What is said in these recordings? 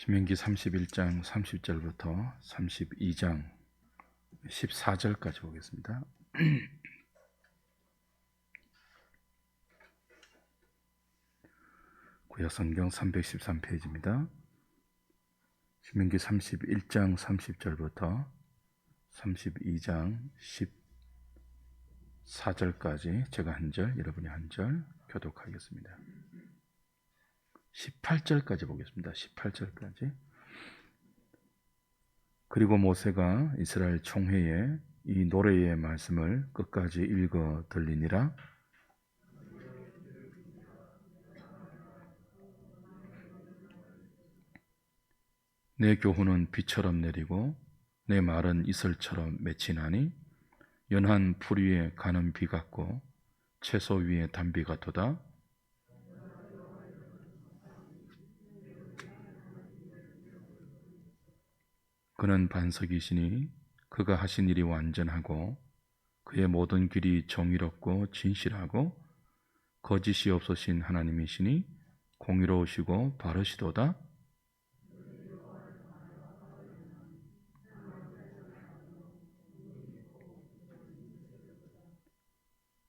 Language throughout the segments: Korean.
신명기 31장 30절부터 32장 14절까지 보겠습니다. 구약성경 313페이지입니다. 신명기 31장 30절부터 32장 14절까지 제가 한 절, 여러분이 한 절 교독하겠습니다. 18절까지 보겠습니다. 18절까지. 그리고 모세가 이스라엘 총회에 이 노래의 말씀을 끝까지 읽어 들리니라. 내 교훈은 비처럼 내리고 내 말은 이슬처럼 맺히나니 연한 풀 위에 가는 비 같고 채소 위에 단비 같도다. 그는 반석이시니 그가 하신 일이 완전하고 그의 모든 길이 정의롭고 진실하고 거짓이 없으신 하나님이시니 공의로우시고 바르시도다.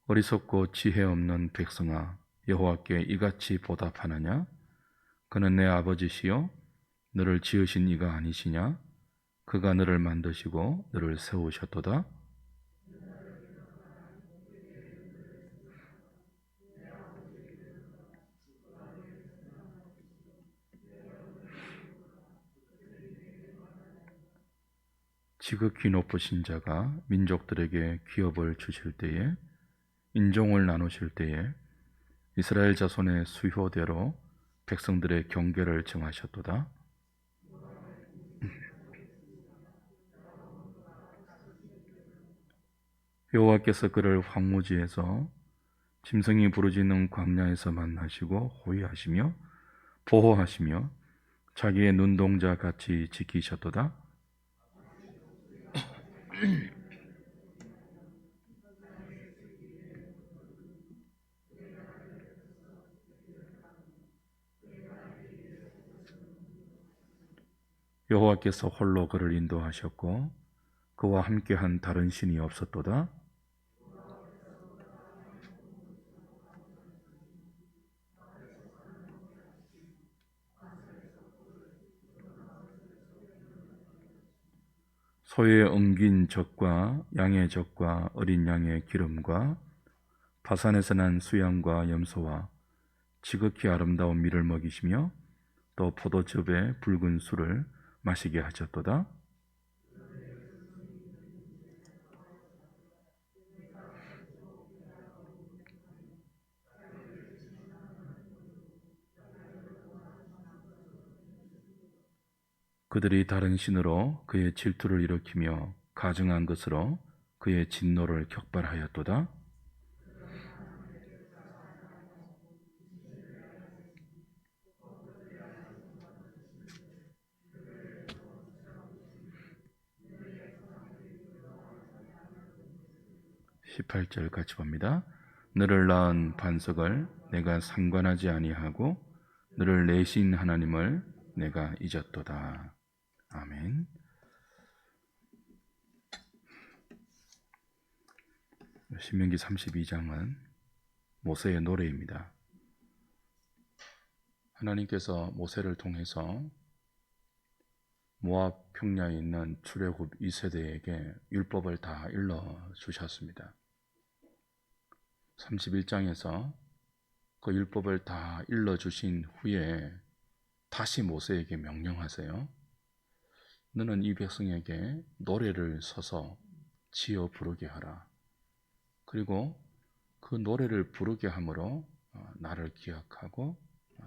어리석고 지혜 없는 백성아, 여호와께 이같이 보답하느냐? 그는 내 아버지시요 너를 지으신 이가 아니시냐? 그가 너를 만드시고 너를 세우셨도다. 지극히 높으신 자가 민족들에게 기업을 주실 때에, 인종을 나누실 때에 이스라엘 자손의 수효대로 백성들의 경계를 정하셨도다. 여호와께서 그를 황무지에서 짐승이 부르짖는 광야에서 만나시고 호위하시며 보호하시며 자기의 눈동자 같이 지키셨도다. 여호와께서 홀로 그를 인도하셨고 그와 함께한 다른 신이 없었도다. 소의 엉긴 젖과 양의 젖과 어린 양의 기름과 바산에서 난 수양과 염소와 지극히 아름다운 밀을 먹이시며 또 포도즙에 붉은 술을 마시게 하셨도다. 그들이 다른 신으로 그의 질투를 일으키며 가증한 것으로 그의 진노를 격발하였도다. (18절) 같이 봅니다. 너를 낳은 반석을 내가 상관하지 아니하고 너를 내신 하나님을 내가 잊었도다. 아멘. 신명기 32장은 모세의 노래입니다. 하나님께서 모세를 통해서 모압 평야에 있는 출애굽 2세대에게 율법을 다 일러 주셨습니다. 31장에서 그 율법을 다 일러 주신 후에 다시 모세에게 명령하세요. 너는 이 백성에게 노래를 서서 지어 부르게 하라. 그리고 그 노래를 부르게 함으로 나를 기억하고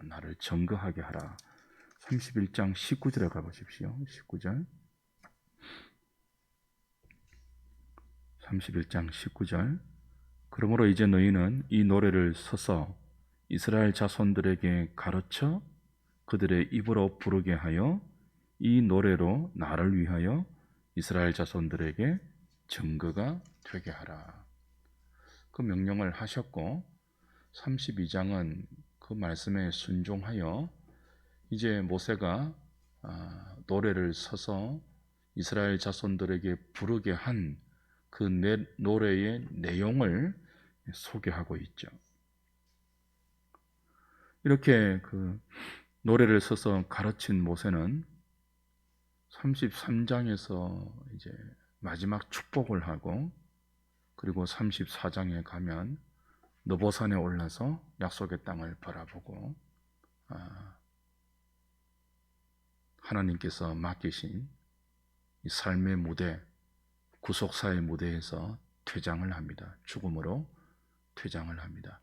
나를 증거하게 하라. 31장 19절에 가보십시오. 19절. 31장 19절. 그러므로 이제 너희는 이 노래를 서서 이스라엘 자손들에게 가르쳐 그들의 입으로 부르게 하여 이 노래로 나를 위하여 이스라엘 자손들에게 증거가 되게 하라. 그 명령을 하셨고 32장은 그 말씀에 순종하여 이제 모세가 노래를 서서 이스라엘 자손들에게 부르게 한 그 노래의 내용을 소개하고 있죠. 이렇게 그 노래를 서서 가르친 모세는 33장에서 이제 마지막 축복을 하고, 그리고 34장에 가면 느보산에 올라서 약속의 땅을 바라보고 하나님께서 맡기신 이 삶의 무대, 구속사의 무대에서 퇴장을 합니다. 죽음으로 퇴장을 합니다.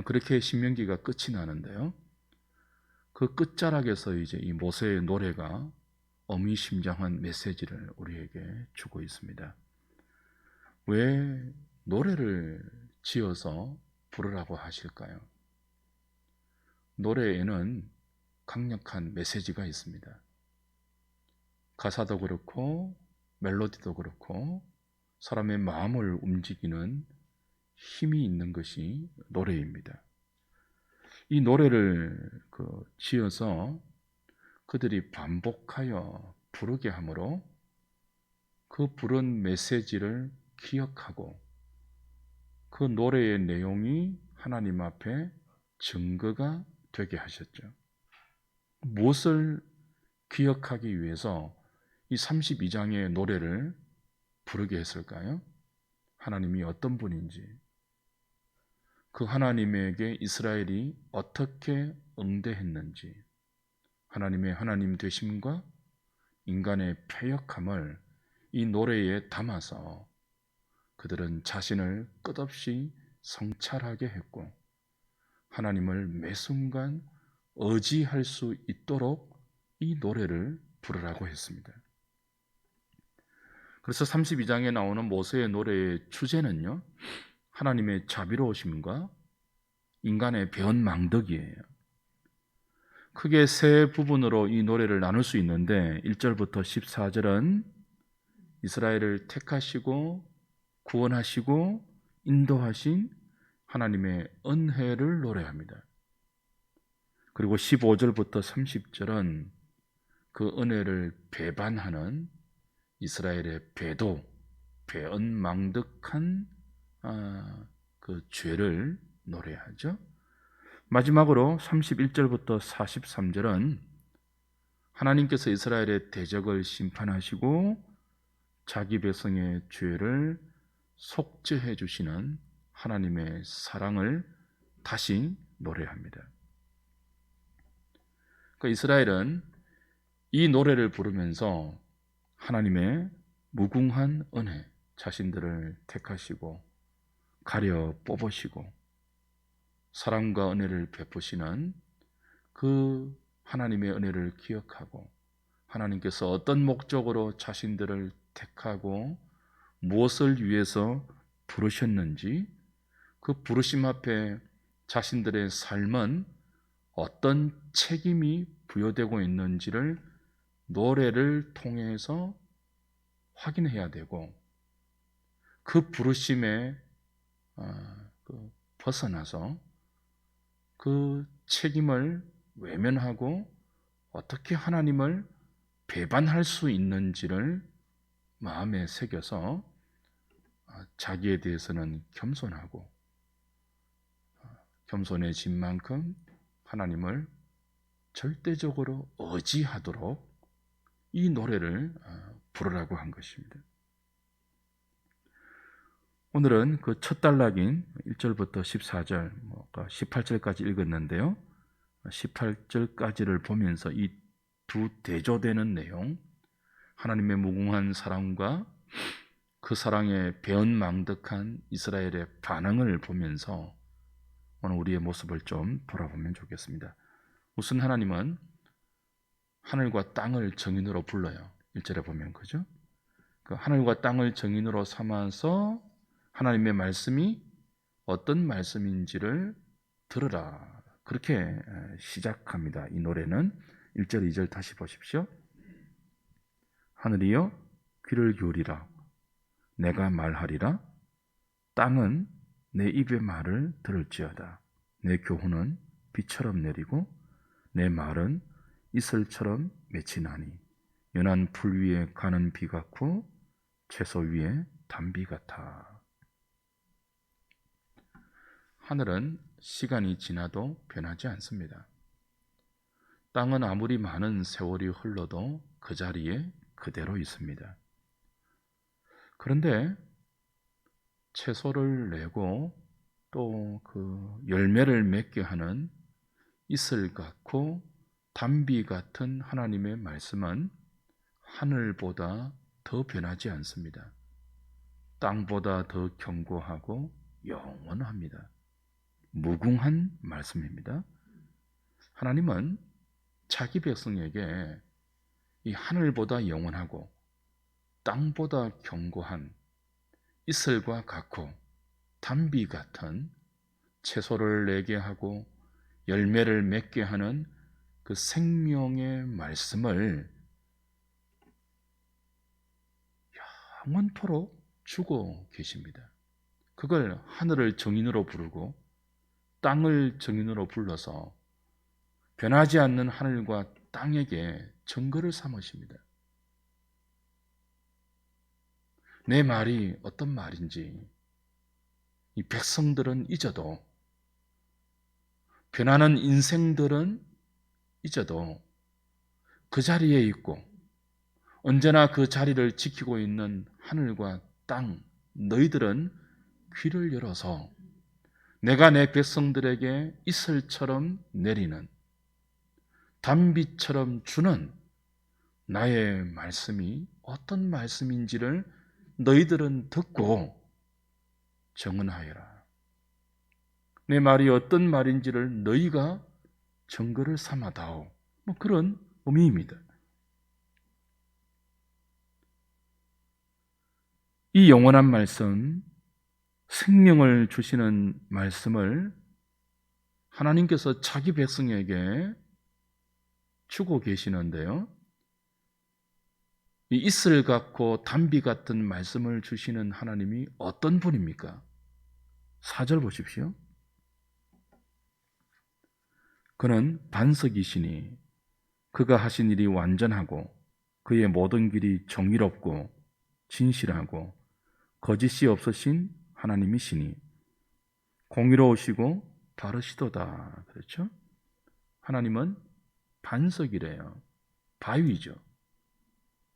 그렇게 신명기가 끝이 나는데요, 그 끝자락에서 이제 이 모세의 노래가 어미심장한 메시지를 우리에게 주고 있습니다. 왜 노래를 지어서 부르라고 하실까요? 노래에는 강력한 메시지가 있습니다. 가사도 그렇고 멜로디도 그렇고 사람의 마음을 움직이는 힘이 있는 것이 노래입니다. 이 노래를 지어서 그들이 반복하여 부르게 하므로 그 부른 메시지를 기억하고 그 노래의 내용이 하나님 앞에 증거가 되게 하셨죠. 무엇을 기억하기 위해서 이 32장의 노래를 부르게 했을까요? 하나님이 어떤 분인지, 그 하나님에게 이스라엘이 어떻게 응대했는지, 하나님의 하나님 되심과 인간의 패역함을 이 노래에 담아서 그들은 자신을 끝없이 성찰하게 했고, 하나님을 매 순간 의지할 수 있도록 이 노래를 부르라고 했습니다. 그래서 32장에 나오는 모세의 노래의 주제는요, 하나님의 자비로우심과 인간의 배은망덕이에요. 크게 세 부분으로 이 노래를 나눌 수 있는데, 1절부터 14절은 이스라엘을 택하시고 구원하시고 인도하신 하나님의 은혜를 노래합니다. 그리고 15절부터 30절은 그 은혜를 배반하는 이스라엘의 배은망덕한 그 죄를 노래하죠. 마지막으로 31절부터 43절은 하나님께서 이스라엘의 대적을 심판하시고 자기 백성의 죄를 속죄해 주시는 하나님의 사랑을 다시 노래합니다. 그러니까 이스라엘은 이 노래를 부르면서 하나님의 무궁한 은혜, 자신들을 택하시고 가려 뽑으시고 사랑과 은혜를 베푸시는 그 하나님의 은혜를 기억하고, 하나님께서 어떤 목적으로 자신들을 택하고 무엇을 위해서 부르셨는지, 그 부르심 앞에 자신들의 삶은 어떤 책임이 부여되고 있는지를 노래를 통해서 확인해야 되고, 그 부르심에 벗어나서 그 책임을 외면하고 어떻게 하나님을 배반할 수 있는지를 마음에 새겨서 자기에 대해서는 겸손하고 겸손해진 만큼 하나님을 절대적으로 의지하도록 이 노래를 부르라고 한 것입니다. 오늘은 그 첫 단락인 1절부터 14절, 18절까지 읽었는데요, 18절까지를 보면서 이 두 대조되는 내용, 하나님의 무궁한 사랑과 그 사랑에 배은망덕한 이스라엘의 반응을 보면서 오늘 우리의 모습을 좀 돌아보면 좋겠습니다. 우선 하나님은 하늘과 땅을 정인으로 불러요. 1절에 보면, 그죠? 그 하늘과 땅을 정인으로 삼아서 하나님의 말씀이 어떤 말씀인지를 들으라, 그렇게 시작합니다. 이 노래는 1절, 2절 다시 보십시오. 하늘이여 귀를 기울이라, 내가 말하리라. 땅은 내 입의 말을 들을지어다. 내 교훈은 비처럼 내리고 내 말은 이슬처럼 맺히나니 연한 풀 위에 가는 비 같고 채소 위에 단비 같아. 하늘은 시간이 지나도 변하지 않습니다. 땅은 아무리 많은 세월이 흘러도 그 자리에 그대로 있습니다. 그런데 채소를 내고 또 그 열매를 맺게 하는 이슬 같고 단비 같은 하나님의 말씀은 하늘보다 더 변하지 않습니다. 땅보다 더 견고하고 영원합니다. 무궁한 말씀입니다. 하나님은 자기 백성에게 이 하늘보다 영원하고 땅보다 견고한 이슬과 같고 단비 같은 채소를 내게 하고 열매를 맺게 하는 그 생명의 말씀을 영원토록 주고 계십니다. 그걸 하늘을 정인으로 부르고 땅을 정인으로 불러서 변하지 않는 하늘과 땅에게 증거를 삼으십니다. 내 말이 어떤 말인지 이 백성들은 잊어도, 변하는 인생들은 잊어도 그 자리에 있고 언제나 그 자리를 지키고 있는 하늘과 땅, 너희들은 귀를 열어서 내가 내 백성들에게 이슬처럼 내리는 단비처럼 주는 나의 말씀이 어떤 말씀인지를 너희들은 듣고 정언하여라. 내 말이 어떤 말인지를 너희가 증거를 삼아다오. 그런 의미입니다. 이 영원한 말씀, 생명을 주시는 말씀을 하나님께서 자기 백성에게 주고 계시는데요. 이 이슬 같고 단비 같은 말씀을 주시는 하나님이 어떤 분입니까? 4절 보십시오. 그는 반석이시니 그가 하신 일이 완전하고 그의 모든 길이 정의롭고 진실하고 거짓이 없으신 하나님이시니 공의로우시고 바르시도다. 그렇죠? 하나님은 반석이래요. 바위죠.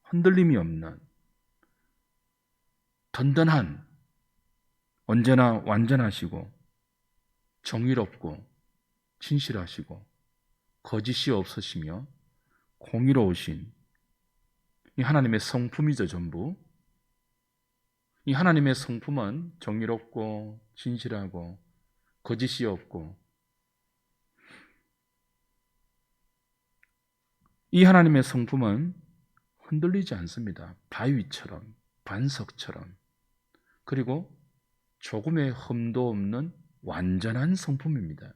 흔들림이 없는 든든한, 언제나 완전하시고 정의롭고 진실하시고 거짓이 없으시며 공의로우신 이 하나님의 성품이죠. 전부 이 하나님의 성품은 정의롭고 진실하고 거짓이 없고, 이 하나님의 성품은 흔들리지 않습니다. 바위처럼, 반석처럼, 그리고 조금의 흠도 없는 완전한 성품입니다.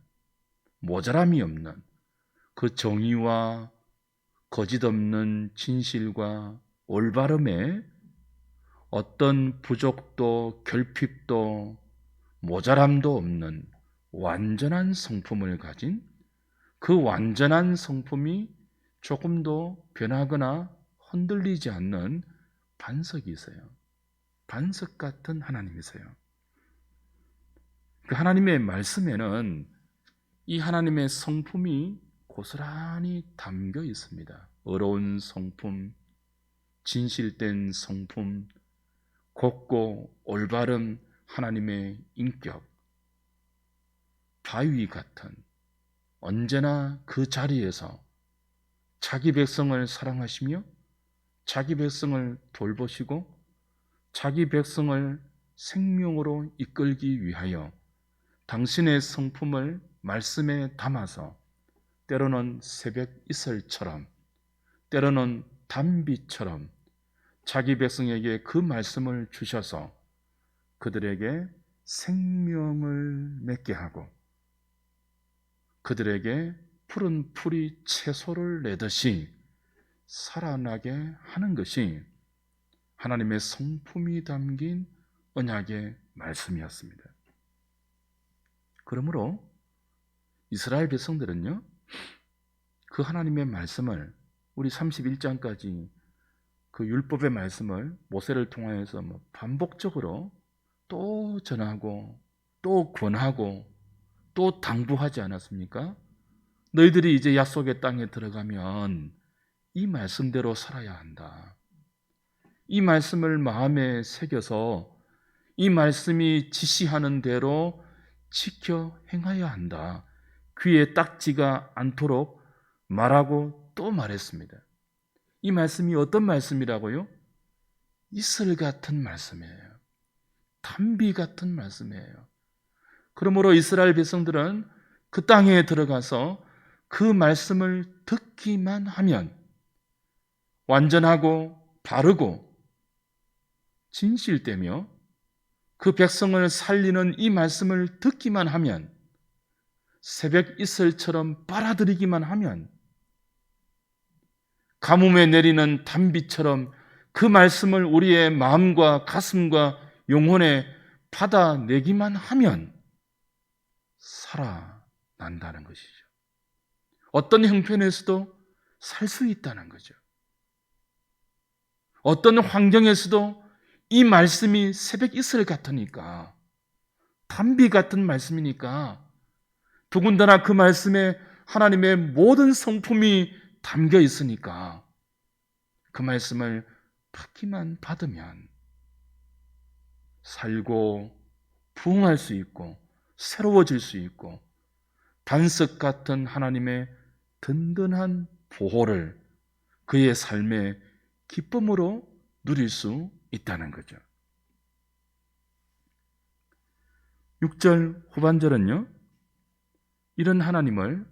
모자람이 없는 그 정의와 거짓 없는 진실과 올바름에 어떤 부족도 결핍도 모자람도 없는 완전한 성품을 가진, 그 완전한 성품이 조금도 변하거나 흔들리지 않는 반석이세요. 반석 같은 하나님이세요. 그 하나님의 말씀에는 이 하나님의 성품이 고스란히 담겨 있습니다. 어려운 성품, 진실된 성품, 곱고 올바른 하나님의 인격, 바위 같은, 언제나 그 자리에서 자기 백성을 사랑하시며 자기 백성을 돌보시고 자기 백성을 생명으로 이끌기 위하여 당신의 성품을 말씀에 담아서 때로는 새벽 이슬처럼, 때로는 단비처럼 자기 백성에게 그 말씀을 주셔서 그들에게 생명을 맺게 하고 그들에게 푸른 풀이 채소를 내듯이 살아나게 하는 것이 하나님의 성품이 담긴 언약의 말씀이었습니다. 그러므로 이스라엘 백성들은요, 그 하나님의 말씀을 우리 31장까지 그 율법의 말씀을 모세를 통하여서 반복적으로 또 전하고 또 권하고 또 당부하지 않았습니까? 너희들이 이제 약속의 땅에 들어가면 이 말씀대로 살아야 한다. 이 말씀을 마음에 새겨서 이 말씀이 지시하는 대로 지켜 행해야 한다. 귀에 딱지가 않도록 말하고 또 말했습니다. 이 말씀이 어떤 말씀이라고요? 이슬 같은 말씀이에요. 단비 같은 말씀이에요. 그러므로 이스라엘 백성들은 그 땅에 들어가서 그 말씀을 듣기만 하면 완전하고 바르고 진실되며 그 백성을 살리는 이 말씀을 듣기만 하면 새벽 이슬처럼 빨아들이기만 하면 가뭄에 내리는 단비처럼 그 말씀을 우리의 마음과 가슴과 영혼에 받아내기만 하면 살아난다는 것이죠. 어떤 형편에서도 살 수 있다는 거죠. 어떤 환경에서도 이 말씀이 새벽 이슬 같으니까, 단비 같은 말씀이니까 더군다나 그 말씀에 하나님의 모든 성품이 담겨 있으니까 그 말씀을 받기만 받으면 살고 부흥할 수 있고 새로워질 수 있고 반석 같은 하나님의 든든한 보호를 그의 삶의 기쁨으로 누릴 수 있다는 거죠. 6절 후반절은요, 이런 하나님을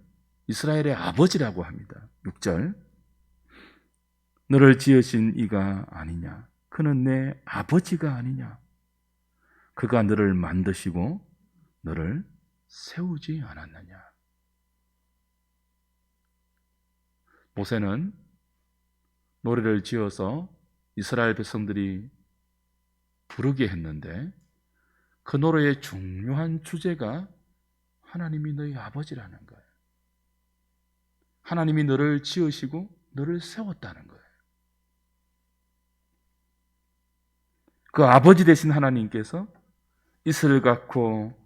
이스라엘의 아버지라고 합니다. 6절, 너를 지으신 이가 아니냐? 그는 내 아버지가 아니냐? 그가 너를 만드시고 너를 세우지 않았느냐? 모세는 노래를 지어서 이스라엘 백성들이 부르게 했는데 그 노래의 중요한 주제가 하나님이 너희 아버지라는 거예요. 하나님이 너를 지으시고 너를 세웠다는 거예요. 그 아버지 되신 하나님께서 이슬 같고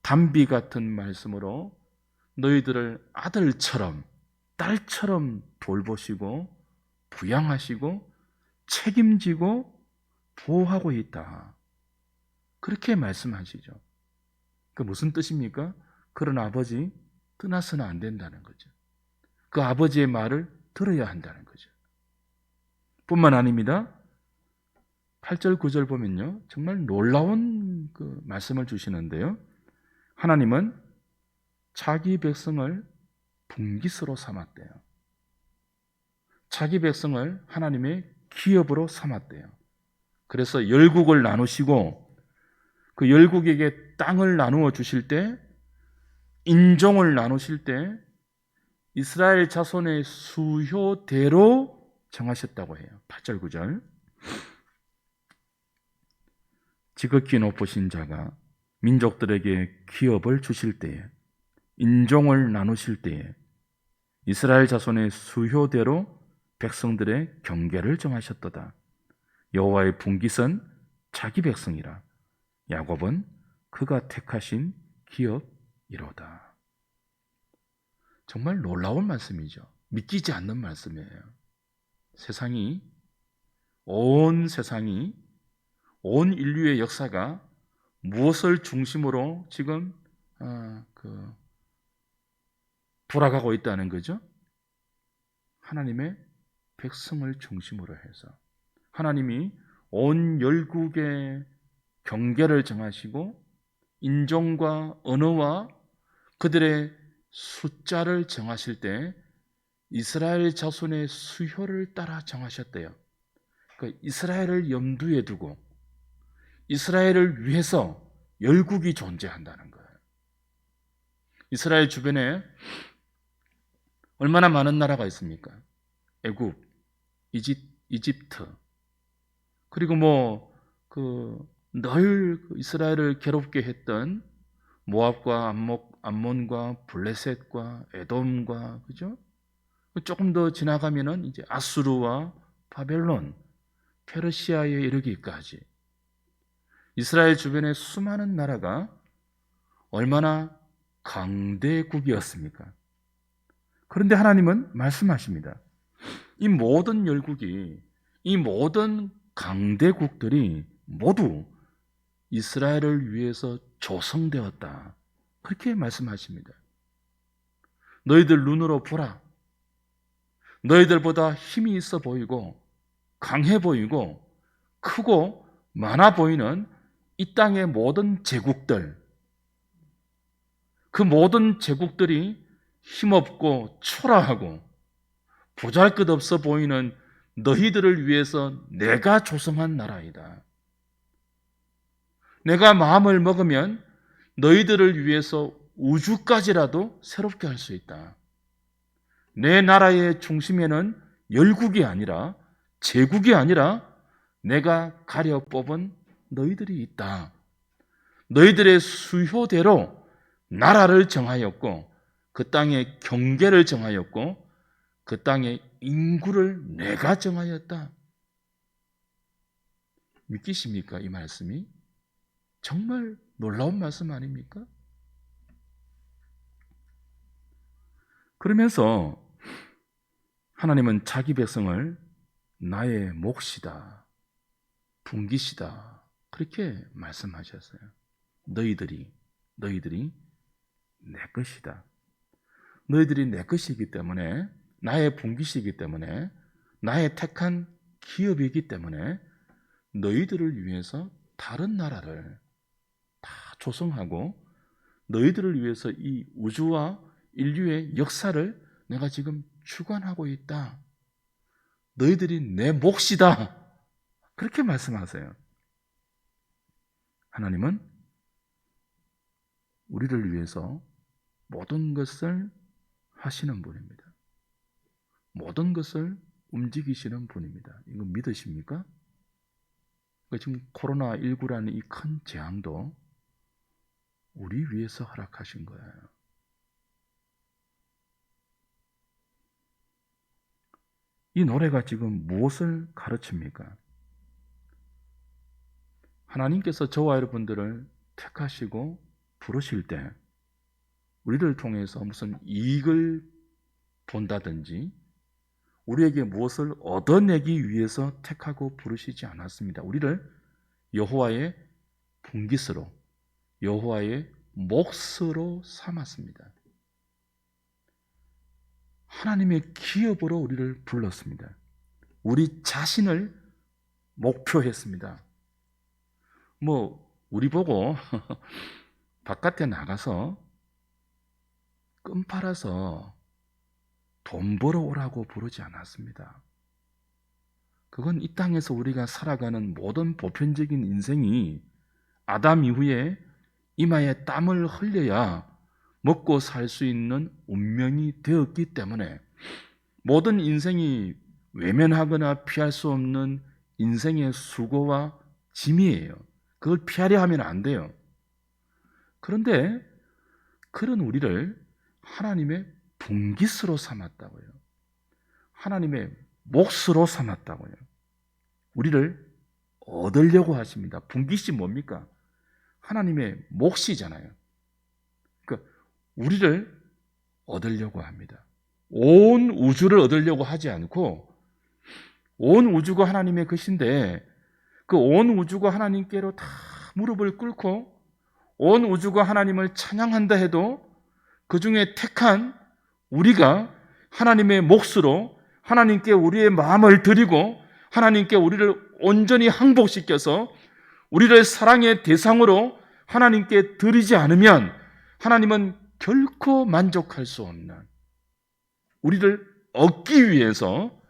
단비 같은 말씀으로 너희들을 아들처럼 딸처럼 돌보시고 부양하시고 책임지고 보호하고 있다. 그렇게 말씀하시죠. 그 무슨 뜻입니까? 그런 아버지 떠나서는 안 된다는 거죠. 그 아버지의 말을 들어야 한다는 거죠. 뿐만 아닙니다. 8절 9절 보면요, 정말 놀라운 그 말씀을 주시는데요, 하나님은 자기 백성을 분깃으로 삼았대요. 자기 백성을 하나님의 기업으로 삼았대요. 그래서 열국을 나누시고 그 열국에게 땅을 나누어 주실 때, 인종을 나누실 때 이스라엘 자손의 수효대로 정하셨다고 해요. 8절 9절, 지극히 높으신 자가 민족들에게 기업을 주실 때에, 인종을 나누실 때에 이스라엘 자손의 수효대로 백성들의 경계를 정하셨도다. 여호와의 분깃은 자기 백성이라 야곱은 그가 택하신 기업이로다. 정말 놀라운 말씀이죠. 믿기지 않는 말씀이에요. 온 세상이, 온 인류의 역사가 무엇을 중심으로 지금 돌아가고 있다는 거죠? 하나님의 백성을 중심으로 해서 하나님이 온 열국의 경계를 정하시고 인종과 언어와 그들의 숫자를 정하실 때 이스라엘 자손의 수효를 따라 정하셨대요. 그러니까 이스라엘을 염두에 두고 이스라엘을 위해서 열국이 존재한다는 거예요. 이스라엘 주변에 얼마나 많은 나라가 있습니까? 애굽, 이집트, 그리고 늘 이스라엘을 괴롭게 했던 모압과 암몬과 블레셋과 에돔과, 그죠? 조금 더 지나가면은 이제 아수르와 바벨론, 페르시아에 이르기까지 이스라엘 주변의 수많은 나라가 얼마나 강대국이었습니까? 그런데 하나님은 말씀하십니다. 이 모든 열국이, 이 모든 강대국들이 모두 이스라엘을 위해서 조성되었다. 그렇게 말씀하십니다. 너희들 눈으로 보라. 너희들보다 힘이 있어 보이고 강해 보이고 크고 많아 보이는 이 땅의 모든 제국들, 그 모든 제국들이 힘없고 초라하고 보잘것없어 보이는 너희들을 위해서 내가 조성한 나라이다. 내가 마음을 먹으면 너희들을 위해서 우주까지라도 새롭게 할 수 있다. 내 나라의 중심에는 열국이 아니라 제국이 아니라 내가 가려 뽑은 너희들이 있다. 너희들의 수효대로 나라를 정하였고 그 땅의 경계를 정하였고 그 땅의 인구를 내가 정하였다. 믿기십니까? 이 말씀이? 정말 놀라운 말씀 아닙니까? 그러면서 하나님은 자기 백성을 나의 몫이다, 분깃이다, 그렇게 말씀하셨어요. 너희들이 내 것이다. 너희들이 내 것이기 때문에, 나의 분깃이기 때문에, 나의 택한 기업이기 때문에 너희들을 위해서 다른 나라를 다 조성하고 너희들을 위해서 이 우주와 인류의 역사를 내가 지금 주관하고 있다. 너희들이 내 몫이다. 그렇게 말씀하세요. 하나님은 우리를 위해서 모든 것을 하시는 분입니다. 모든 것을 움직이시는 분입니다. 이거 믿으십니까? 지금 코로나19라는 이 큰 재앙도 우리 위해서 허락하신 거예요. 이 노래가 지금 무엇을 가르칩니까? 하나님께서 저와 여러분들을 택하시고 부르실 때 우리를 통해서 무슨 이익을 본다든지 우리에게 무엇을 얻어내기 위해서 택하고 부르시지 않았습니다. 우리를 여호와의 분깃으로, 여호와의 몫으로 삼았습니다. 하나님의 기업으로 우리를 불렀습니다. 우리 자신을 목표했습니다. 우리 보고 바깥에 나가서 끈 팔아서 돈 벌어오라고 부르지 않았습니다. 그건 이 땅에서 우리가 살아가는 모든 보편적인 인생이 아담 이후에 이마에 땀을 흘려야 먹고 살 수 있는 운명이 되었기 때문에 모든 인생이 외면하거나 피할 수 없는 인생의 수고와 짐이에요. 그걸 피하려 하면 안 돼요. 그런데 그런 우리를 하나님의 분깃으로 삼았다고요. 하나님의 몫으로 삼았다고요. 우리를 얻으려고 하십니다. 분깃이 뭡니까? 하나님의 몫이잖아요. 그러니까 우리를 얻으려고 합니다. 온 우주를 얻으려고 하지 않고 온 우주가 하나님의 것인데 그 온 우주가 하나님께로 다 무릎을 꿇고 온 우주가 하나님을 찬양한다 해도 그 중에 택한 우리가 하나님의 몫으로 하나님께 우리의 마음을 드리고 하나님께 우리를 온전히 항복시켜서 우리를 사랑의 대상으로 하나님께 드리지 않으면 하나님은 결코 만족할 수 없는 우리를 얻기 위해서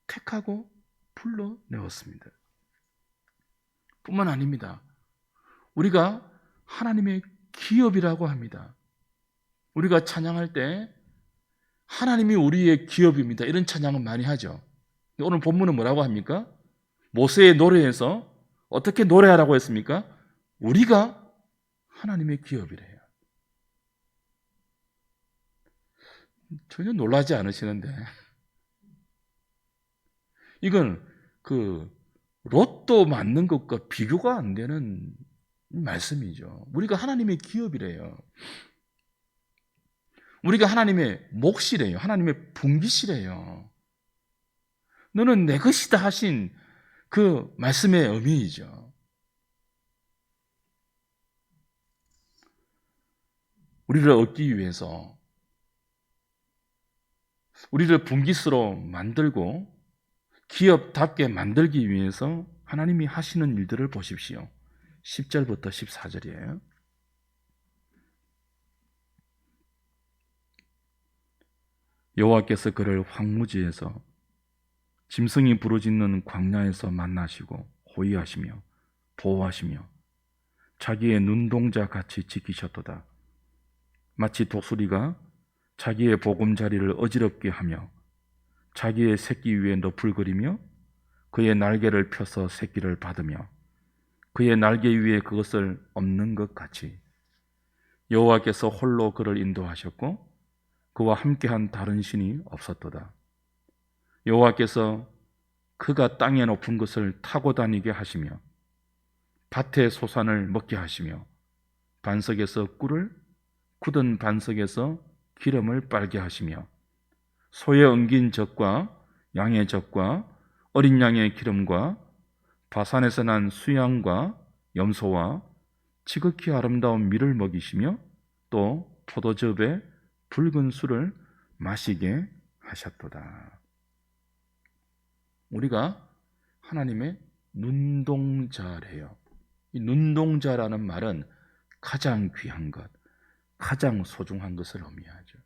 택하고 불러내었습니다. 뿐만 아닙니다. 우리가 하나님의 기업이라고 합니다. 우리가 찬양할 때 하나님이 우리의 기업입니다. 이런 찬양은 많이 하죠. 오늘 본문은 뭐라고 합니까? 모세의 노래에서 어떻게 노래하라고 했습니까? 우리가 하나님의 기업이래요. 전혀 놀라지 않으시는데 이건 로또 맞는 것과 비교가 안 되는 말씀이죠. 우리가 하나님의 기업이래요. 우리가 하나님의 몫이래요. 하나님의 분깃이래요. 너는 내 것이다 하신 그 말씀의 의미이죠. 우리를 얻기 위해서 우리를 분깃으로 만들고 기업답게 만들기 위해서 하나님이 하시는 일들을 보십시오. 10절부터 14절이에요. 여호와께서 그를 황무지에서 짐승이 부르짖는 광야에서 만나시고 호위하시며 보호하시며 자기의 눈동자 같이 지키셨도다. 마치 독수리가 자기의 보금자리를 어지럽게 하며 자기의 새끼 위에 너풀거리며 그의 날개를 펴서 새끼를 받으며 그의 날개 위에 그것을 엎는 것 같이 여호와께서 홀로 그를 인도하셨고 그와 함께한 다른 신이 없었도다. 여호와께서 그가 땅의 높은 것을 타고 다니게 하시며 밭의 소산을 먹게 하시며 반석에서 꿀을 굳은 반석에서 기름을 빨게 하시며 소의 엉긴 젖과 양의 젖과 어린 양의 기름과 바산에서 난 수양과 염소와 지극히 아름다운 밀을 먹이시며 또 포도즙에 붉은 술을 마시게 하셨도다. 우리가 하나님의 눈동자래요. 이 눈동자라는 말은 가장 귀한 것, 가장 소중한 것을 의미하죠.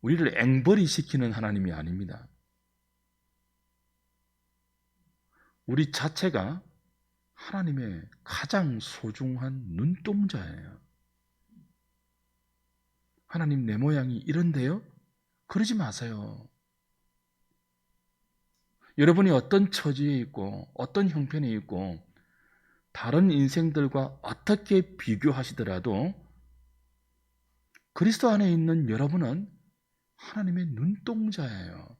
우리를 앵벌이 시키는 하나님이 아닙니다. 우리 자체가 하나님의 가장 소중한 눈동자예요. 하나님 내 모양이 이런데요? 그러지 마세요. 여러분이 어떤 처지에 있고 어떤 형편에 있고 다른 인생들과 어떻게 비교하시더라도 그리스도 안에 있는 여러분은 하나님의 눈동자예요.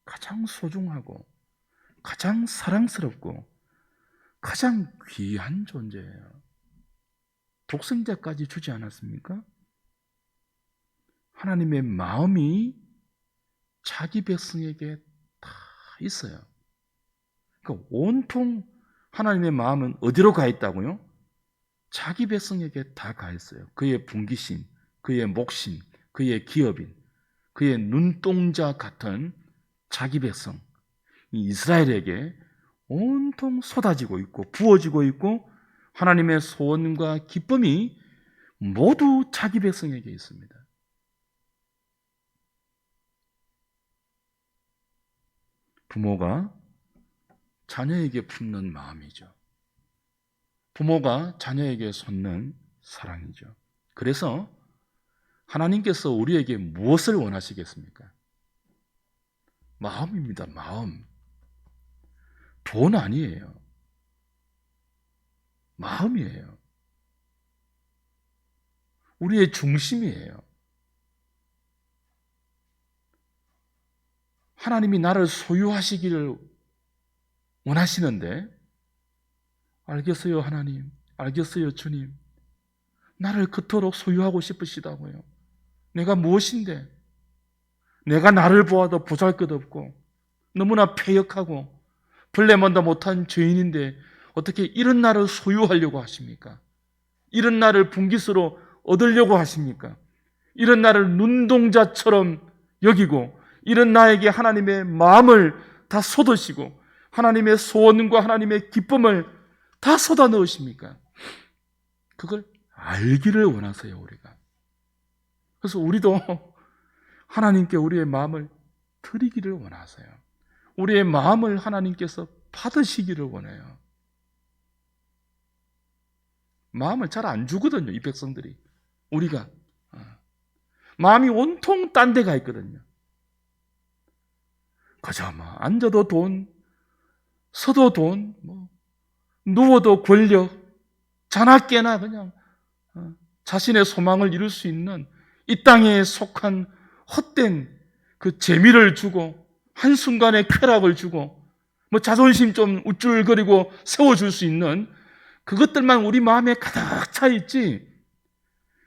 가장 소중하고 가장 사랑스럽고 가장 귀한 존재예요. 독생자까지 주지 않았습니까? 하나님의 마음이 자기 백성에게 다 있어요. 그러니까 온통 하나님의 마음은 어디로 가 있다고요? 자기 백성에게 다 가 있어요. 그의 분기심, 그의 목심, 그의 기업인, 그의 눈동자 같은 자기 백성, 이 이스라엘에게 온통 쏟아지고 있고 부어지고 있고 하나님의 소원과 기쁨이 모두 자기 백성에게 있습니다. 부모가 자녀에게 품는 마음이죠. 부모가 자녀에게 쏟는 사랑이죠. 그래서 하나님께서 우리에게 무엇을 원하시겠습니까? 마음입니다. 마음. 돈 아니에요. 마음이에요. 우리의 중심이에요. 하나님이 나를 소유하시기를 원하시는데, 알겠어요, 하나님. 알겠어요, 주님. 나를 그토록 소유하고 싶으시다고요. 내가 무엇인데? 내가 나를 보아도 보잘것없고 너무나 패역하고 블레만도 못한 죄인인데 어떻게 이런 나를 소유하려고 하십니까? 이런 나를 분깃으로 얻으려고 하십니까? 이런 나를 눈동자처럼 여기고 이런 나에게 하나님의 마음을 다 쏟으시고 하나님의 소원과 하나님의 기쁨을 다 쏟아 넣으십니까? 그걸 알기를 원하세요, 우리가. 그래서 우리도 하나님께 우리의 마음을 드리기를 원하세요. 우리의 마음을 하나님께서 받으시기를 원해요. 마음을 잘 안 주거든요, 이 백성들이. 우리가. 마음이 온통 딴 데 가 있거든요. 그저 앉아도 돈, 서도 돈, 누워도 권력, 자나 깨나 그냥 자신의 소망을 이룰 수 있는 이 땅에 속한 헛된 그 재미를 주고 한순간에 쾌락을 주고 뭐 자존심 좀 우쭐거리고 세워줄 수 있는 그것들만 우리 마음에 가득 차 있지,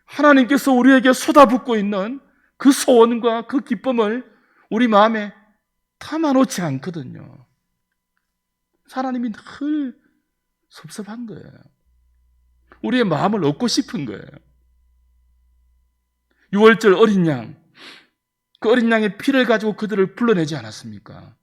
하나님께서 우리에게 쏟아붓고 있는 그 소원과 그 기쁨을 우리 마음에 담아놓지 않거든요. 하나님이 늘 섭섭한 거예요. 우리의 마음을 얻고 싶은 거예요. 6월절 어린 양, 그 어린 양의 피를 가지고 그들을 불러내지 않았습니까?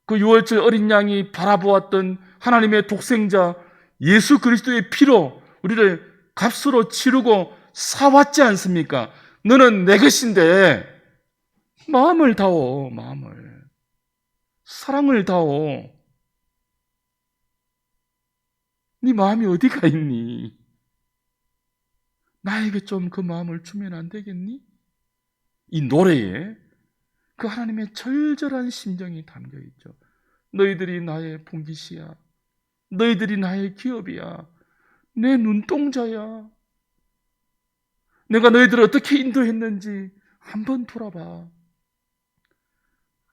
그 6월절 어린 양이 바라보았던 하나님의 독생자 예수 그리스도의 피로 우리를 값으로 치르고 사왔지 않습니까? 너는 내 것인데 마음을 다오, 마음을. 사랑을 다오. 네 마음이 어디가 있니? 나에게 좀 그 마음을 주면 안 되겠니? 이 노래에 그 하나님의 절절한 심정이 담겨 있죠. 너희들이 나의 본깃이야. 너희들이 나의 기업이야. 내 눈동자야. 내가 너희들을 어떻게 인도했는지 한번 돌아봐.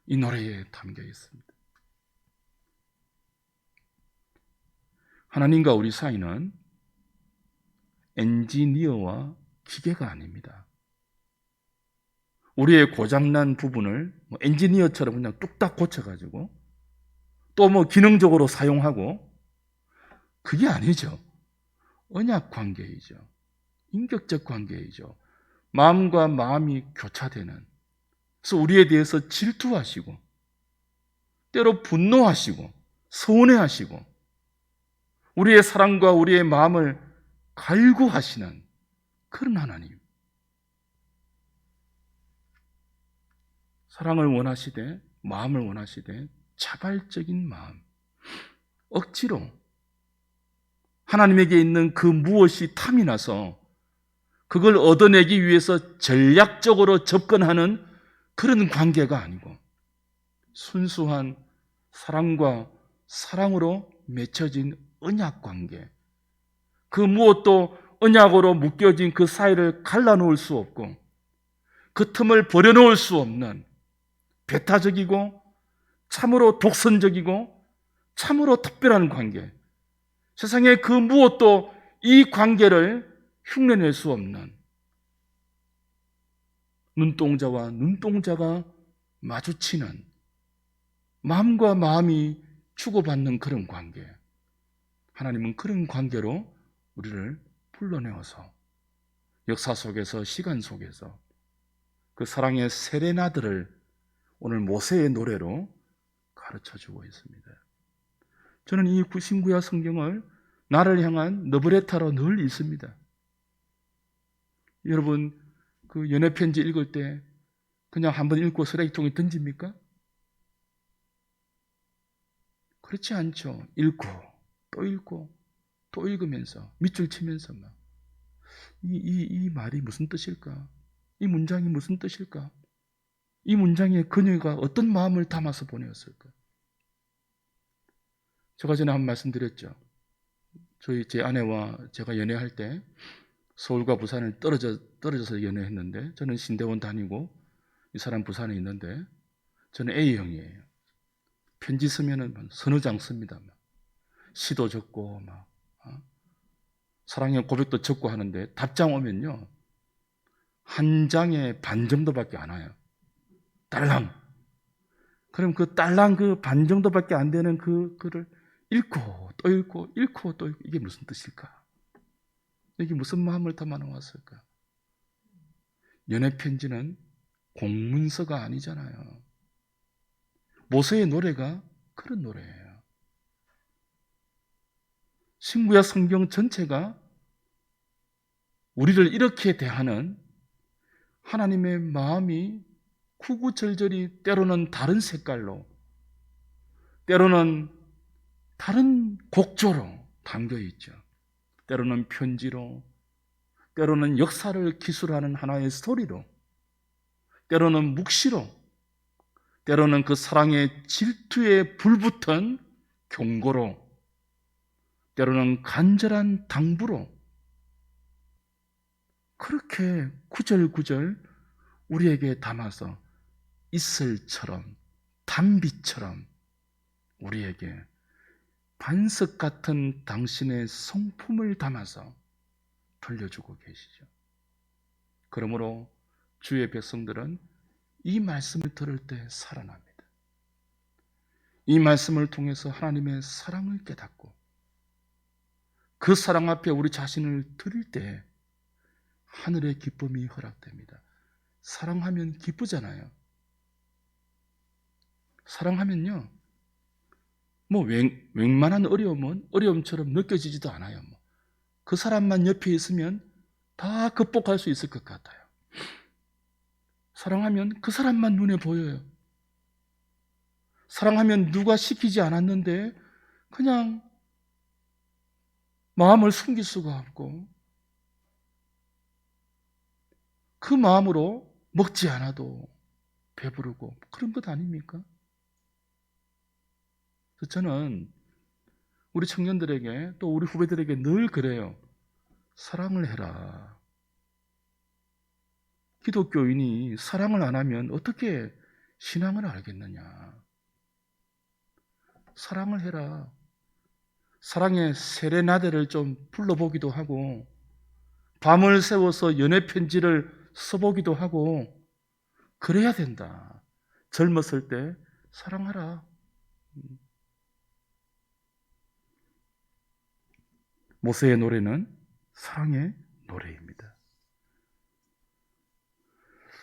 이 노래에 담겨 있습니다. 하나님과 우리 사이는 엔지니어와 기계가 아닙니다. 우리의 고장난 부분을 엔지니어처럼 그냥 뚝딱 고쳐가지고 또 뭐 기능적으로 사용하고, 그게 아니죠. 언약 관계이죠. 인격적 관계이죠. 마음과 마음이 교차되는, 그래서 우리에 대해서 질투하시고 때로 분노하시고 서운해하시고 우리의 사랑과 우리의 마음을 갈구하시는 그런 하나님. 사랑을 원하시되 마음을 원하시되 자발적인 마음, 억지로 하나님에게 있는 그 무엇이 탐이 나서 그걸 얻어내기 위해서 전략적으로 접근하는 그런 관계가 아니고 순수한 사랑과 사랑으로 맺혀진 언약 관계, 그 무엇도 언약으로 묶여진 그 사이를 갈라놓을 수 없고 그 틈을 버려놓을 수 없는 배타적이고 참으로 독선적이고 참으로 특별한 관계, 세상에 그 무엇도 이 관계를 흉내낼 수 없는, 눈동자와 눈동자가 마주치는, 마음과 마음이 주고받는 그런 관계. 하나님은 그런 관계로 우리를 불러내어서 역사 속에서, 시간 속에서 그 사랑의 세레나드를 오늘 모세의 노래로 가르쳐주고 있습니다. 저는 이 신구약 성경을 나를 향한 너브레타로 늘 읽습니다. 여러분, 그 연애편지 읽을 때 그냥 한번 읽고 쓰레기통에 던집니까? 그렇지 않죠. 읽고 또 읽으면서 밑줄 치면서 막 이 말이 무슨 뜻일까? 이 문장이 무슨 뜻일까? 이 문장에 그녀가 어떤 마음을 담아서 보내었을까? 제가 전에 한 말씀 드렸죠. 제 아내와 제가 연애할 때 서울과 부산을 떨어져서 연애했는데, 저는 신대원 다니고 이 사람 부산에 있는데, 저는 A형이에요. 편지 쓰면은 서너 장 씁니다. 시도 적고 사랑의 고백도 적고 하는데 답장 오면요 한 장의 반 정도밖에 안 와요. 딸랑. 그럼 그 딸랑 그 반 정도밖에 안 되는 그 글을 읽고 또 읽고 이게 무슨 뜻일까? 이게 무슨 마음을 담아 놓았을까? 연애 편지는 공문서가 아니잖아요. 모세의 노래가 그런 노래예요. 신구약 성경 전체가 우리를 이렇게 대하는 하나님의 마음이 구구절절히 때로는 다른 색깔로, 때로는 다른 곡조로 담겨 있죠. 때로는 편지로, 때로는 역사를 기술하는 하나의 스토리로, 때로는 묵시로, 때로는 그 사랑의 질투에 불붙은 경고로, 때로는 간절한 당부로, 그렇게 구절구절 우리에게 담아서 이슬처럼 단비처럼 우리에게 반석 같은 당신의 성품을 담아서 돌려주고 계시죠. 그러므로 주의 백성들은 이 말씀을 들을 때 살아납니다. 이 말씀을 통해서 하나님의 사랑을 깨닫고 그 사랑 앞에 우리 자신을 드릴 때 하늘의 기쁨이 허락됩니다. 사랑하면 기쁘잖아요. 사랑하면요, 웬만한 어려움은 어려움처럼 느껴지지도 않아요. 그 사람만 옆에 있으면 다 극복할 수 있을 것 같아요. 사랑하면 그 사람만 눈에 보여요. 사랑하면 누가 시키지 않았는데 그냥 마음을 숨길 수가 없고 그 마음으로 먹지 않아도 배부르고 그런 것 아닙니까? 그래서 저는 우리 청년들에게 또 우리 후배들에게 늘 그래요. 사랑을 해라. 기독교인이 사랑을 안 하면 어떻게 신앙을 알겠느냐. 사랑을 해라. 사랑의 세레나데를 좀 불러보기도 하고 밤을 새워서 연애 편지를 써보기도 하고 그래야 된다. 젊었을 때 사랑하라. 모세의 노래는 사랑의 노래입니다.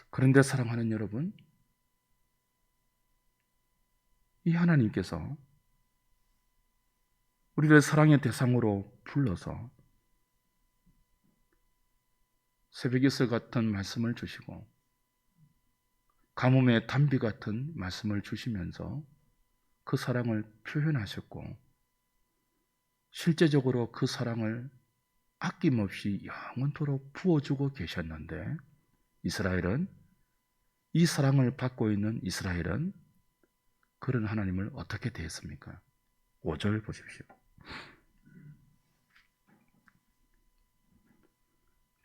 그런데 사랑하는 여러분, 이 하나님께서 우리를 사랑의 대상으로 불러서 새벽이슬 같은 말씀을 주시고 가뭄의 단비 같은 말씀을 주시면서 그 사랑을 표현하셨고 실제적으로 그 사랑을 아낌없이 영원토록 부어주고 계셨는데 이 사랑을 받고 있는 이스라엘은 그런 하나님을 어떻게 대했습니까? 5절 보십시오.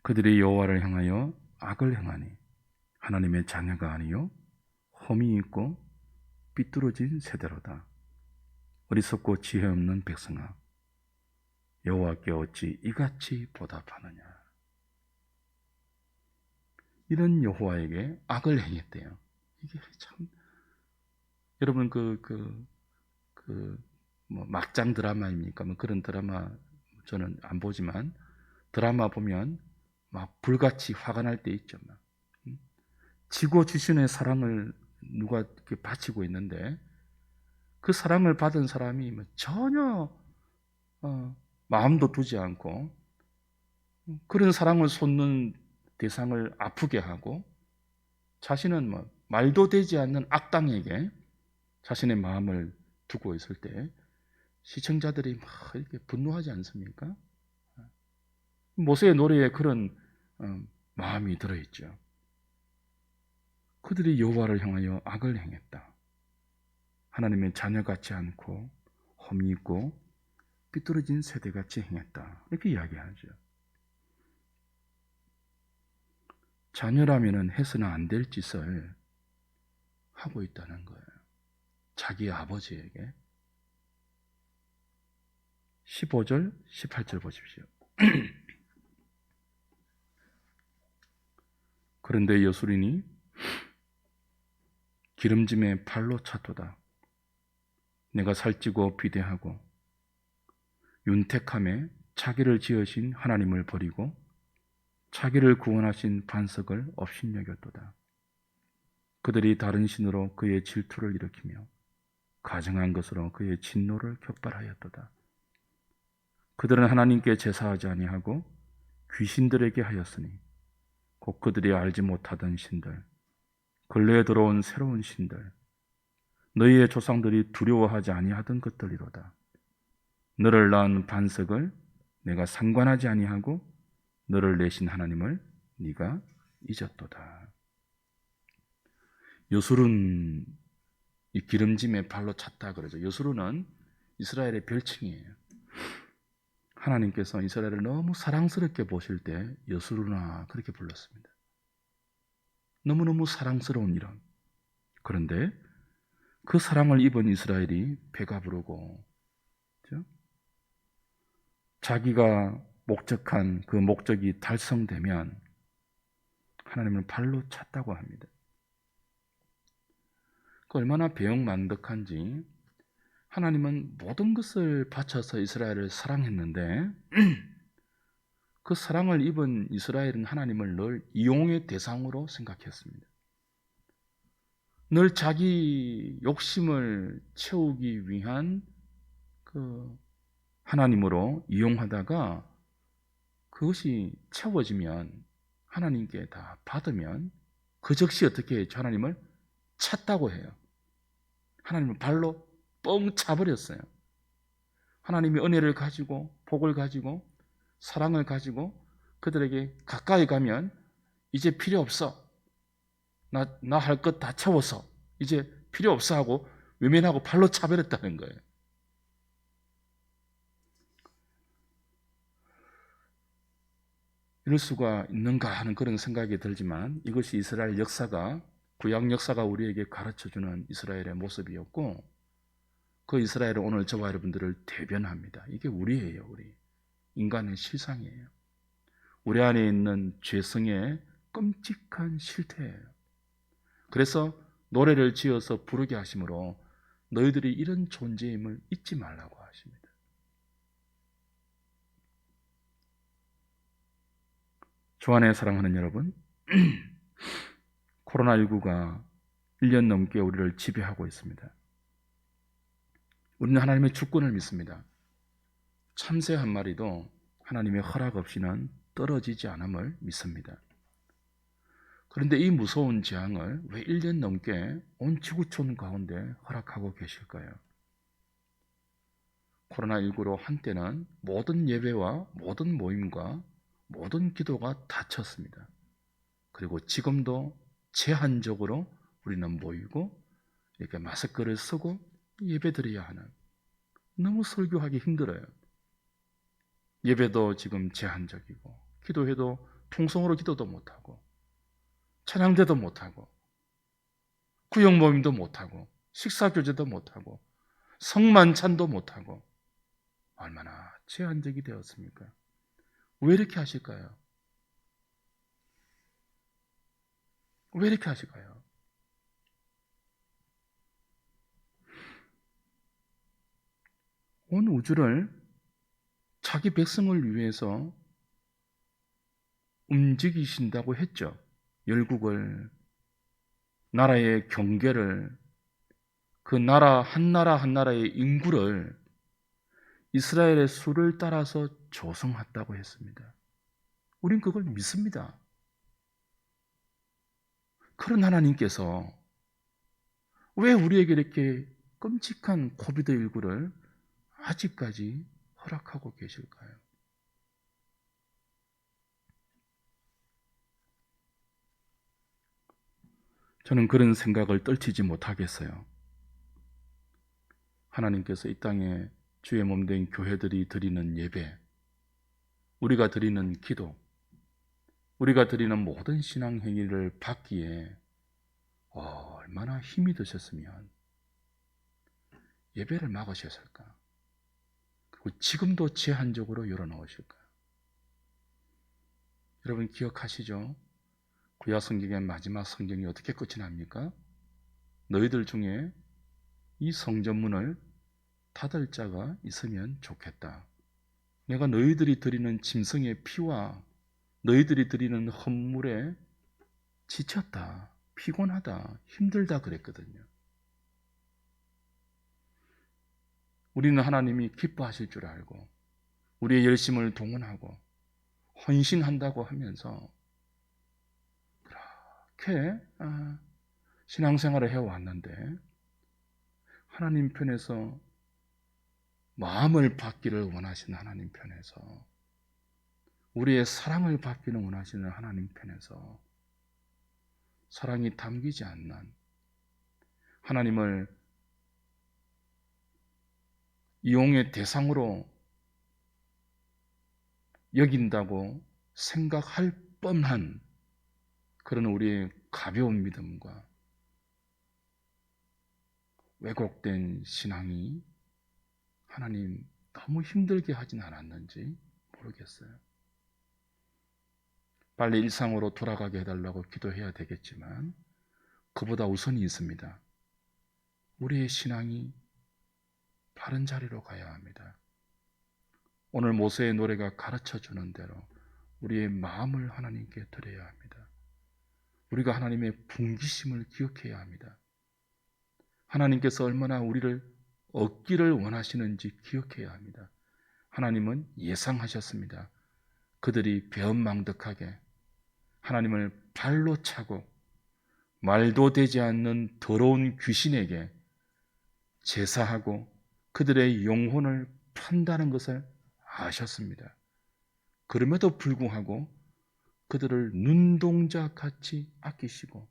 그들이 여호와를 향하여 악을 행하니 하나님의 자녀가 아니요 험이 있고 삐뚤어진 세대로다. 어리석고 지혜 없는 백성아, 여호와께 어찌 이같이 보답하느냐. 이런 여호와에게 악을 행했대요. 이게 참 여러분 막장 드라마입니까? 그런 드라마 저는 안 보지만 드라마 보면 막 불같이 화가 날 때 있죠. 지고 지신의 사랑을 누가 이렇게 바치고 있는데 그 사랑을 받은 사람이 전혀 마음도 두지 않고 그런 사랑을 쏟는 대상을 아프게 하고 자신은 말도 되지 않는 악당에게 자신의 마음을 두고 있을 때 시청자들이 막 이렇게 분노하지 않습니까? 모세의 노래에 그런 마음이 들어있죠. 그들이 여호와를 향하여 악을 행했다. 하나님의 자녀 같지 않고 험이 있고 삐뚤어진 세대같이 행했다. 이렇게 이야기하죠. 자녀라면 해서는 안 될 짓을 하고 있다는 거예요. 자기 아버지에게. 15절, 18절 보십시오. 그런데 여수린이 기름짐에 발로 찼도다. 내가 살찌고 비대하고 윤택함에 자기를 지으신 하나님을 버리고 자기를 구원하신 반석을 업신여겼도다. 그들이 다른 신으로 그의 질투를 일으키며 가증한 것으로 그의 진노를 격발하였도다. 그들은 하나님께 제사하지 아니하고 귀신들에게 하였으니 곧 그들이 알지 못하던 신들, 근래에 들어온 새로운 신들, 너희의 조상들이 두려워하지 아니하던 것들이로다. 너를 낳은 반석을 내가 상관하지 아니하고 너를 내신 하나님을 네가 잊었도다. 요술은 이 기름짐에 발로 찼다 그러죠. 요술은 이스라엘의 별칭이에요. 하나님께서 이스라엘을 너무 사랑스럽게 보실 때 여수르나 그렇게 불렀습니다. 너무너무 사랑스러운 이름. 그런데 그 사랑을 입은 이스라엘이 배가 부르고, 그죠? 자기가 목적한 그 목적이 달성되면 하나님을 발로 찼다고 합니다. 그 얼마나 배영만덕한지. 하나님은 모든 것을 바쳐서 이스라엘을 사랑했는데 그 사랑을 입은 이스라엘은 하나님을 늘 이용의 대상으로 생각했습니다. 늘 자기 욕심을 채우기 위한 그 하나님으로 이용하다가 그것이 채워지면 하나님께 다 받으면 그 즉시 어떻게 했죠? 하나님을 찼다고 해요. 하나님을 발로 뻥 차버렸어요. 하나님이 은혜를 가지고 복을 가지고 사랑을 가지고 그들에게 가까이 가면 이제 필요 없어. 나 할 것 다 채워서 이제 필요 없어 하고 외면하고 발로 차버렸다는 거예요. 이럴 수가 있는가 하는 그런 생각이 들지만 이것이 이스라엘 역사가, 구약 역사가 우리에게 가르쳐주는 이스라엘의 모습이었고 그 이스라엘은 오늘 저와 여러분들을 대변합니다. 이게 우리예요. 우리 인간의 실상이에요. 우리 안에 있는 죄성의 끔찍한 실태예요. 그래서 노래를 지어서 부르게 하심으로 너희들이 이런 존재임을 잊지 말라고 하십니다. 주 안에 사랑하는 여러분, 코로나19가 1년 넘게 우리를 지배하고 있습니다. 우리는 하나님의 주권을 믿습니다. 참새 한 마리도 하나님의 허락 없이는 떨어지지 않음을 믿습니다. 그런데 이 무서운 재앙을 왜 1년 넘게 온 지구촌 가운데 허락하고 계실까요? 코로나19로 한때는 모든 예배와 모든 모임과 모든 기도가 닫혔습니다. 그리고 지금도 제한적으로 우리는 모이고 이렇게 마스크를 쓰고 예배드려야 하는, 너무 설교하기 힘들어요. 예배도 지금 제한적이고 기도해도 통성으로 기도도 못하고 찬양대도 못하고 구역 모임도 못하고 식사교제도 못하고 성만찬도 못하고 얼마나 제한적이 되었습니까? 왜 이렇게 하실까요? 왜 이렇게 하실까요? 온 우주를 자기 백성을 위해서 움직이신다고 했죠. 열국을, 나라의 경계를, 그 나라 한 나라의 인구를 이스라엘의 수를 따라서 조성했다고 했습니다. 우린 그걸 믿습니다. 그런 하나님께서 왜 우리에게 이렇게 끔찍한 코비드19를 아직까지 허락하고 계실까요? 저는 그런 생각을 떨치지 못하겠어요. 하나님께서 이 땅에 주의 몸된 교회들이 드리는 예배, 우리가 드리는 기도, 우리가 드리는 모든 신앙 행위를 받기에 얼마나 힘이 드셨으면 예배를 막으셨을까? 그리고 지금도 제한적으로 열어놓으실까? 여러분 기억하시죠? 구약 성경의 마지막 성경이 어떻게 끝이 납니까? 너희들 중에 이 성전문을 닫을 자가 있으면 좋겠다. 내가 너희들이 드리는 짐승의 피와 너희들이 드리는 헌물에 지쳤다, 피곤하다, 힘들다 그랬거든요. 우리는 하나님이 기뻐하실 줄 알고 우리의 열심을 동원하고 헌신한다고 하면서 그렇게 신앙생활을 해왔는데 하나님 편에서 마음을 받기를 원하시는 하나님 편에서, 우리의 사랑을 받기를 원하시는 하나님 편에서 사랑이 담기지 않는, 하나님을 이용의 대상으로 여긴다고 생각할 뻔한 그런 우리의 가벼운 믿음과 왜곡된 신앙이 하나님 너무 힘들게 하진 않았는지 모르겠어요. 빨리 일상으로 돌아가게 해달라고 기도해야 되겠지만 그보다 우선이 있습니다. 우리의 신앙이 바른 자리로 가야 합니다. 오늘 모세의 노래가 가르쳐주는 대로 우리의 마음을 하나님께 드려야 합니다. 우리가 하나님의 분기심을 기억해야 합니다. 하나님께서 얼마나 우리를 얻기를 원하시는지 기억해야 합니다. 하나님은 예상하셨습니다. 그들이 배은망덕하게 하나님을 발로 차고 말도 되지 않는 더러운 귀신에게 제사하고 그들의 영혼을 판다는 것을 아셨습니다. 그럼에도 불구하고 그들을 눈동자같이 아끼시고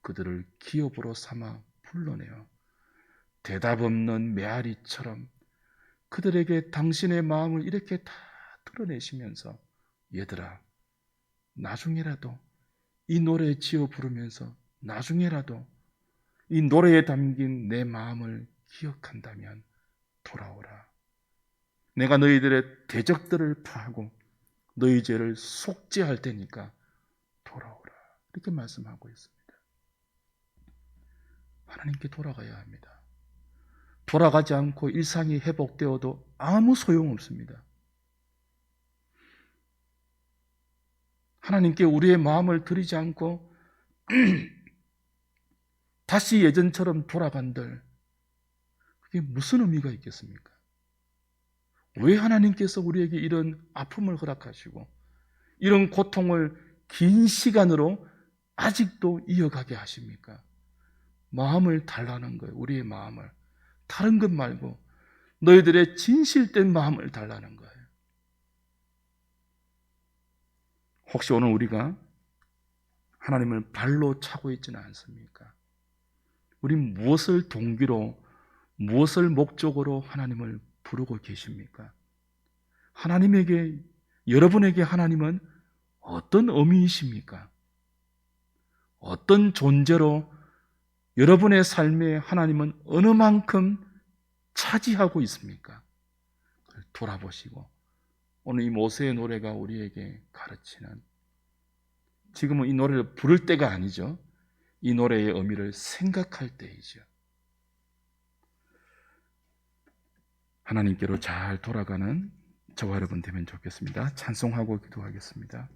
그들을 기업으로 삼아 불러내어 대답 없는 메아리처럼 그들에게 당신의 마음을 이렇게 다 드러내시면서 얘들아, 나중에라도 이 노래 지어 부르면서 나중에라도 이 노래에 담긴 내 마음을 기억한다면 돌아오라. 내가 너희들의 대적들을 파하고 너희 죄를 속죄할 테니까 돌아오라. 이렇게 말씀하고 있습니다. 하나님께 돌아가야 합니다. 돌아가지 않고 일상이 회복되어도 아무 소용없습니다. 하나님께 우리의 마음을 드리지 않고 다시 예전처럼 돌아간들 그게 무슨 의미가 있겠습니까? 왜 하나님께서 우리에게 이런 아픔을 허락하시고 이런 고통을 긴 시간으로 아직도 이어가게 하십니까? 마음을 달라는 거예요. 우리의 마음을. 다른 것 말고 너희들의 진실된 마음을 달라는 거예요. 혹시 오늘 우리가 하나님을 발로 차고 있지는 않습니까? 우리 무엇을 동기로 무엇을 목적으로 하나님을 부르고 계십니까? 하나님에게, 여러분에게 하나님은 어떤 의미이십니까? 어떤 존재로 여러분의 삶에 하나님은 어느 만큼 차지하고 있습니까? 그걸 돌아보시고 오늘 이 모세의 노래가 우리에게 가르치는, 지금은 이 노래를 부를 때가 아니죠. 이 노래의 의미를 생각할 때이죠. 하나님께로 잘 돌아가는 저와 여러분 되면 좋겠습니다. 찬송하고 기도하겠습니다.